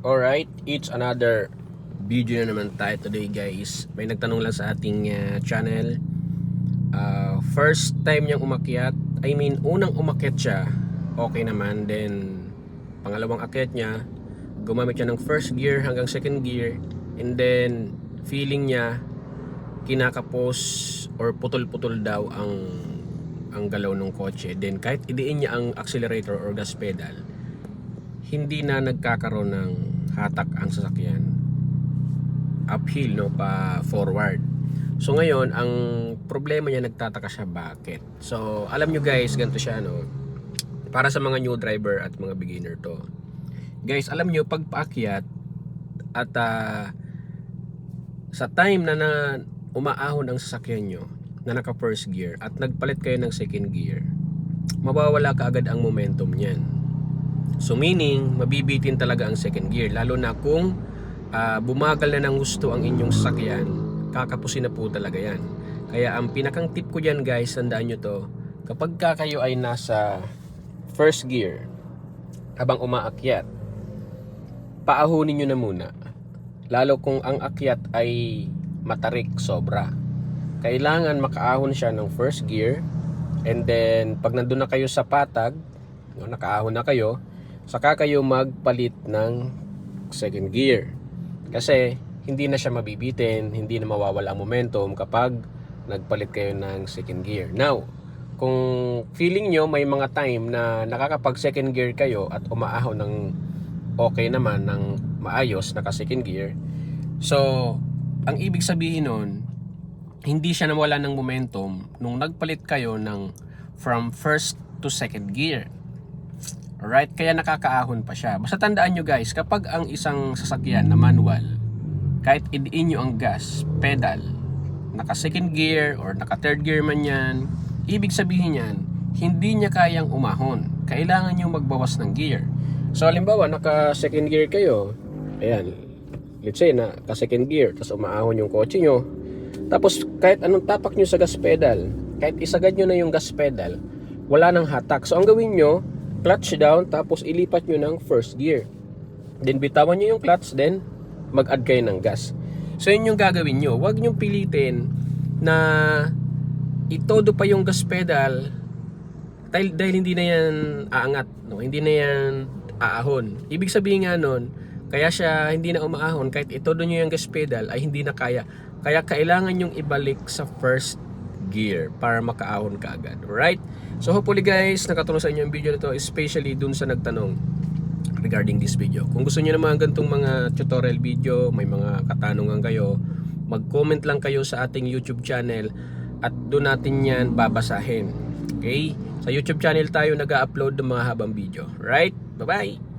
Alright, it's another video na naman tayo today guys. May nagtanong lang sa ating channel. First time niyang umakyat, unang umakyat siya, okay naman. Then, pangalawang akyat niya, gumamit siya ng first gear hanggang second gear. And then, feeling niya, kinakapos or putol-putol daw ang galaw ng kotse. Then, kahit idiin niya ang accelerator or gas pedal, hindi na nagkakaroon ng hatak ang sasakyan uphill, no, pa forward. So ngayon, ang problema niya, nagtataka siya bakit. So alam nyo guys, ganito siya, no, para sa mga new driver at mga beginner to guys. Alam nyo, pag paakyat at sa time na umaahon ang sasakyan nyo na naka first gear at nagpalit kayo ng second gear, mawawala kaagad ang momentum niyan. So meaning, mabibitin talaga ang second gear. Lalo na kung bumagal na ng gusto ang inyong sasakyan, kakapusin na po talaga yan. Kaya ang pinakang tip ko dyan guys, tandaan nyo to, kapag kayo ay nasa first gear, habang umaakyat, paahunin nyo na muna. Lalo kung ang akyat ay matarik sobra. Kailangan makaahon siya ng first gear. And then, pag nandun na kayo sa patag, no, nakaahon na kayo, saka kayo magpalit ng second gear. Kasi hindi na siya mabibitin, hindi na mawawala ang momentum kapag nagpalit kayo ng second gear. Now, kung feeling nyo may mga time na nakakapag second gear kayo at umaahon ng okay naman, ng maayos, naka second gear, so ang ibig sabihin nun, hindi siya nawala ng momentum nung nagpalit kayo ng from first to second gear. Alright, kaya nakakaahon pa siya. Basta tandaan nyo guys, kapag ang isang sasakyan na manual, kahit idiin nyo ang gas pedal, naka second gear or naka third gear man yan, ibig sabihin yan, hindi niya kayang umahon. Kailangan nyo magbawas ng gear. So halimbawa, naka second gear kayo, ayan, let's say naka second gear, tapos umaahon yung kotse nyo, tapos kahit anong tapak nyo sa gas pedal, kahit isagad nyo na yung gas pedal, wala nang hatak. So ang gawin nyo, clutch down, tapos ilipat nyo ng first gear. Then bitawan nyo yung clutch, then mag-add kayo ng gas. So yun yung gagawin nyo. Huwag nyo pilitin na itodo pa yung gas pedal dahil hindi na yan aangat, no? Hindi na yan aahon. Ibig sabihin nga nun, kaya siya hindi na umaahon kahit itodo nyo yung gas pedal ay hindi na kaya. Kaya kailangan nyong ibalik sa first gear para makaahon ka agad. Alright? So hopefully guys, nakatulong sa inyo yung video na to, especially dun sa nagtanong regarding this video. Kung gusto niyo naman ganitong mga tutorial video, may mga katanungan kayo, mag-comment lang kayo sa ating YouTube channel at doon natin yan babasahin. Okay? Sa YouTube channel tayo nag-upload ng mga habang video. Right? Bye-bye!